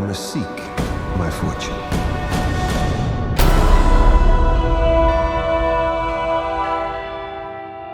must seek my fortune.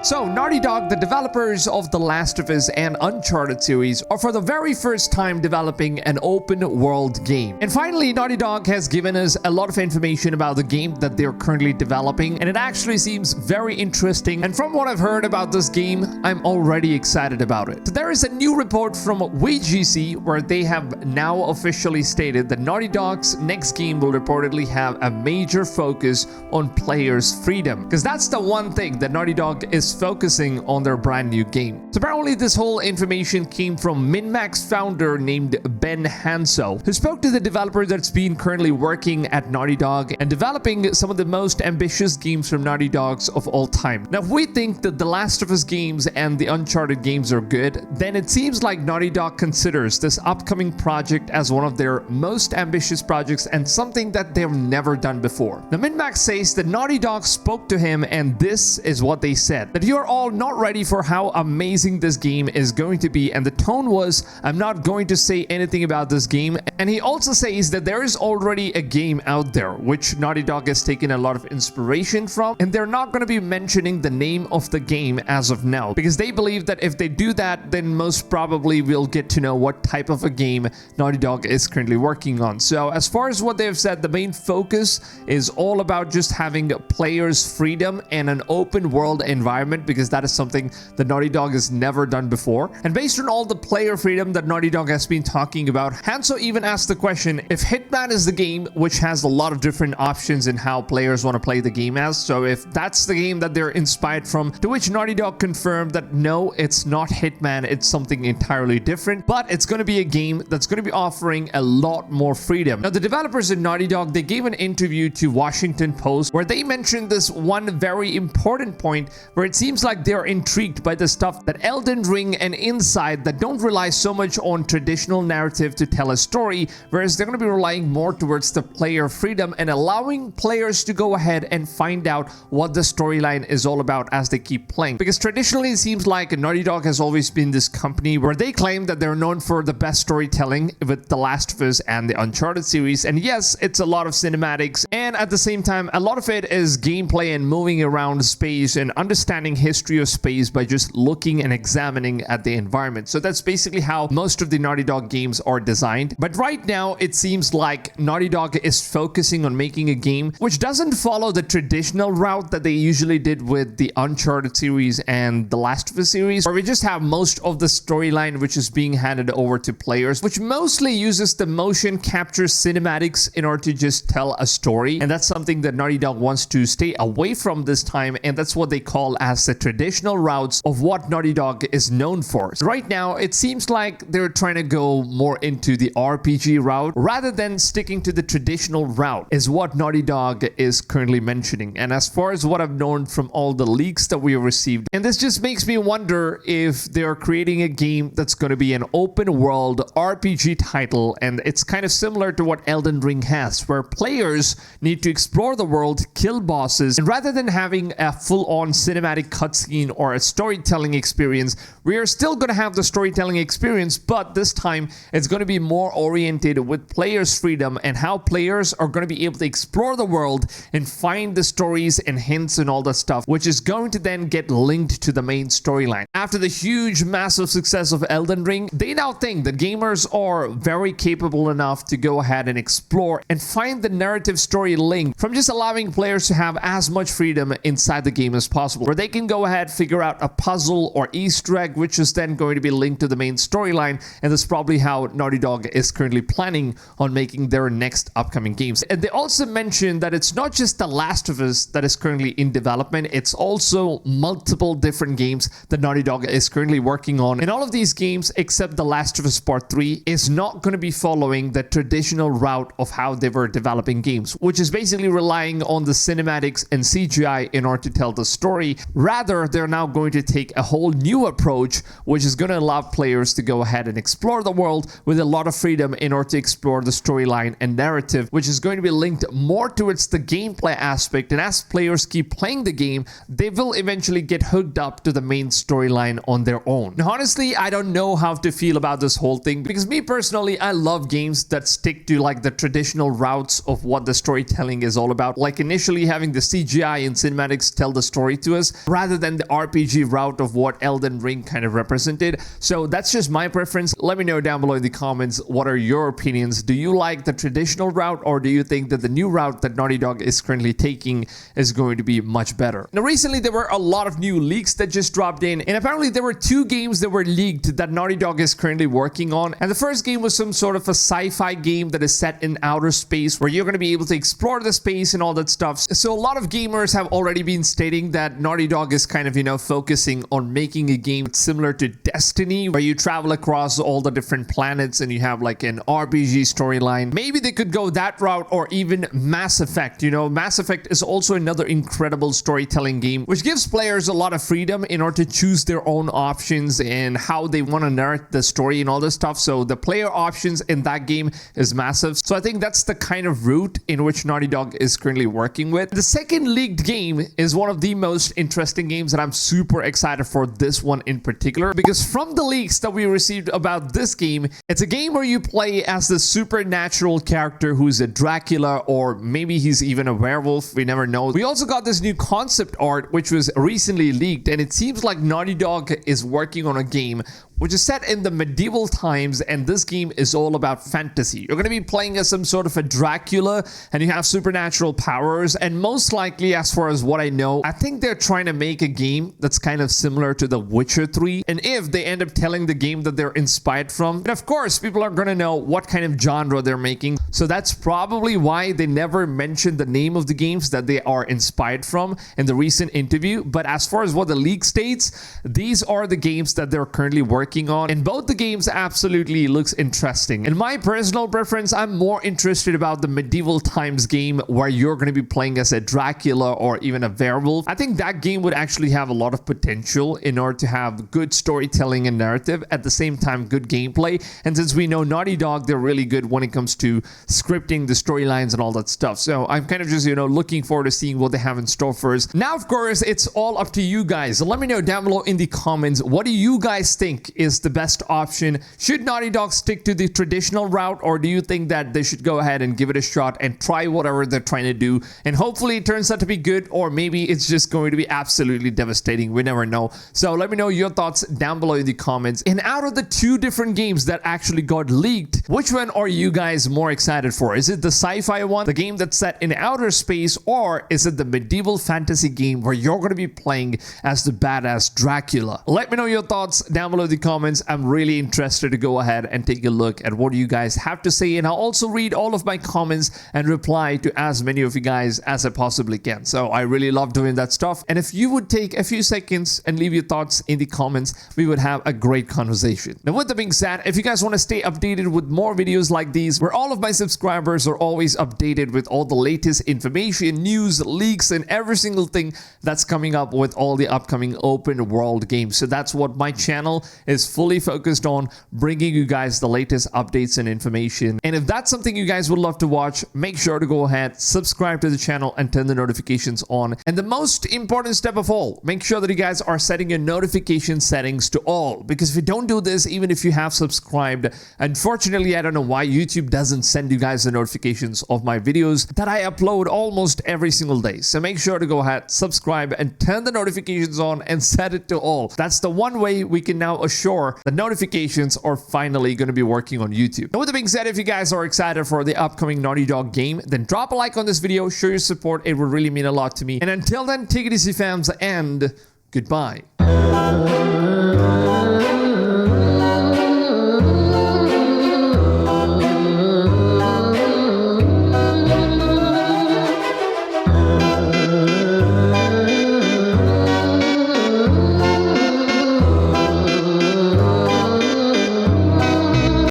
So, Naughty Dog, the developers of The Last of Us and Uncharted series, are for the very first time developing an open world game. And finally, Naughty Dog has given us a lot of information about the game that they're currently developing, and it actually seems very interesting. And from what I've heard about this game, I'm already excited about it. So there is a new report from WGC where they have now officially stated that Naughty Dog's next game will reportedly have a major focus on players' freedom. Because that's the one thing that Naughty Dog is focusing on their brand new game. So apparently this whole information came from MinMax founder named Ben Hanso, who spoke to the developer that's been currently working at Naughty Dog and developing some of the most ambitious games from Naughty Dogs of all time. Now, if we think that the Last of Us games and the Uncharted games are good, then it seems like Naughty Dog considers this upcoming project as one of their most ambitious projects and something that they've never done before. Now, MinMax says that Naughty Dog spoke to him and this is what they said: that you're all not ready for how amazing this game is going to be, and the tone was, I'm not going to say anything about this game. And he also says that there is already a game out there which Naughty Dog has taken a lot of inspiration from, and they're not going to be mentioning the name of the game as of now, because they believe that if they do that, then most probably we'll get to know what type of a game Naughty Dog is currently working on. So as far as what they've said, the main focus is all about just having players' freedom and an open world environment, because that is something that Naughty Dog has never done before. And based on all the player freedom that Naughty Dog has been talking about, Hanso even asked the question if Hitman is the game which has a lot of different options in how players want to play the game as. So if that's the game that they're inspired from, to which Naughty Dog confirmed that no, it's not Hitman, it's something entirely different, but it's going to be a game that's going to be offering a lot more freedom. Now, the developers at Naughty Dog, they gave an interview to Washington Post where they mentioned this one very important point where it seems like they're intrigued by the stuff that Elden Ring and Inside that don't rely so much on traditional narrative to tell a story, whereas they're going to be relying more towards the player freedom and allowing players to go ahead and find out what the storyline is all about as they keep playing. Because traditionally it seems like Naughty Dog has always been this company where they claim that they're known for the best storytelling with The Last of Us and the Uncharted series, and yes, it's a lot of cinematics, and at the same time a lot of it is gameplay and moving around space and understanding history of space by just looking and examining at the environment. So that's basically how most of the Naughty Dog games are designed. But right now it seems like Naughty Dog is focusing on making a game which doesn't follow the traditional route that they usually did with the Uncharted series and the Last of Us series, where we just have most of the storyline which is being handed over to players, which mostly uses the motion capture cinematics in order to just tell a story. And that's something that Naughty Dog wants to stay away from this time, and that's what they call as the traditional routes of what Naughty Dog is known for. So right now it seems like they're trying to go more into the RPG route rather than sticking to the traditional route, is what Naughty Dog is currently mentioning. And as far as what I've known from all the leaks that we have received, and this just makes me wonder if they're creating a game that's going to be an open world RPG title, and it's kind of similar to what Elden Ring has, where players need to explore the world, kill bosses, and rather than having a full-on cinematic cutscene or a storytelling experience, we are still going to have the storytelling experience, but this time it's going to be more oriented with players' freedom and how players are going to be able to explore the world and find the stories and hints and all that stuff, which is going to then get linked to the main storyline. After the huge, massive success of Elden Ring, they now think that gamers are very capable enough to go ahead and explore and find the narrative story link from just allowing players to have as much freedom inside the game as possible, where they can go ahead, figure out a puzzle or Easter egg, which is then going to be linked to the main storyline. And that's probably how Naughty Dog is currently planning on making their next upcoming games. And they also mentioned that it's not just The Last of Us that is currently in development, it's also multiple different games that Naughty Dog is currently working on. And all of these games, except The Last of Us Part 3, is not going to be following the traditional route of how they were developing games, which is basically relying on the cinematics and CGI in order to tell the story, rather Rather, they're now going to take a whole new approach, which is going to allow players to go ahead and explore the world with a lot of freedom in order to explore the storyline and narrative, which is going to be linked more towards the gameplay aspect. And as players keep playing the game, they will eventually get hooked up to the main storyline on their own. Now, honestly, I don't know how to feel about this whole thing, because me personally, I love games that stick to like the traditional routes of what the storytelling is all about, like initially having the CGI and cinematics tell the story to us rather than the RPG route of what Elden Ring kind of represented. So that's just my preference. Let me know down below in the comments, what are your opinions? Do you like the traditional route, or do you think that the new route that Naughty Dog is currently taking is going to be much better? Now, recently there were a lot of new leaks that just dropped in, and apparently there were 2 games that were leaked that Naughty Dog is currently working on. And the first game was some sort of a sci-fi game that is set in outer space, where you're going to be able to explore the space and all that stuff. So a lot of gamers have already been stating that Naughty Dog is kind of, focusing on making a game similar to Destiny, where you travel across all the different planets and you have like an RPG storyline. Maybe they could go that route, or even Mass Effect. Mass Effect is also another incredible storytelling game, which gives players a lot of freedom in order to choose their own options and how they want to narrate the story and all this stuff. So the player options in that game is massive. So I think that's the kind of route in which Naughty Dog is currently working with. The second leaked game is one of the most interesting games that I'm super excited for, this one in particular, because from the leaks that we received about this game, it's a game where you play as the supernatural character who's a Dracula, or maybe he's even a werewolf. We never know. We also got this new concept art, which was recently leaked, and it seems like Naughty Dog is working on a game which is set in the medieval times, and this game is all about fantasy. You're going to be playing as some sort of a Dracula, and you have supernatural powers, and most likely, as far as what I know, I think they're trying to make a game that's kind of similar to The Witcher 3, and if they end up telling the game that they're inspired from, and of course, people are going to know what kind of genre they're making, so that's probably why they never mentioned the name of the games that they are inspired from in the recent interview. But as far as what the leak states, these are the games that they're currently working on, and both the games absolutely looks interesting. In my personal preference, I'm more interested about the medieval times game where you're going to be playing as a Dracula or even a werewolf. I think that game would actually have a lot of potential in order to have good storytelling and narrative, at the same time good gameplay. And since we know Naughty Dog, they're really good when it comes to scripting the storylines and all that stuff. So I'm kind of just, looking forward to seeing what they have in store for us. Now, of course, it's all up to you guys. So let me know down below in the comments, what do you guys think is the best option? Should Naughty Dog stick to the traditional route, or do you think that they should go ahead and give it a shot and try whatever they're trying to do, and hopefully it turns out to be good, or maybe it's just going to be absolutely devastating? We never know. So let me know your thoughts down below in the comments. And out of the 2 different games that actually got leaked, which one are you guys more excited for? Is it the sci-fi one, the game that's set in outer space, or is it the medieval fantasy game where you're going to be playing as the badass Dracula? Let me know your thoughts down below in the comments. I'm really interested to go ahead and take a look at what you guys have to say, and I'll also read all of my comments and reply to as many of you guys as I possibly can. So I really love doing that stuff, and if you would take a few seconds and leave your thoughts in the comments, we would have a great conversation. Now, with that being said, if you guys want to stay updated with more videos like these, where all of my subscribers are always updated with all the latest information, news, leaks, and every single thing that's coming up with all the upcoming open world games. So that's what my channel is fully focused on, bringing you guys the latest updates and information. And if that's something you guys would love to watch, make sure to go ahead, subscribe to the channel, and turn the notifications on. And the most important step of all, make sure that you guys are setting your notification settings to all, because if you don't do this, even if you have subscribed, unfortunately, I don't know why YouTube doesn't send you guys the notifications of my videos that I upload almost every single day. So make sure to go ahead, subscribe, and turn the notifications on and set it to all. That's the one way we can now assure the notifications are finally going to be working on YouTube. Now, with that being said, if you guys are excited for the upcoming Naughty Dog game, then drop a like on this video, show your support. It would really mean a lot to me. And until then, take it easy, fams, and goodbye.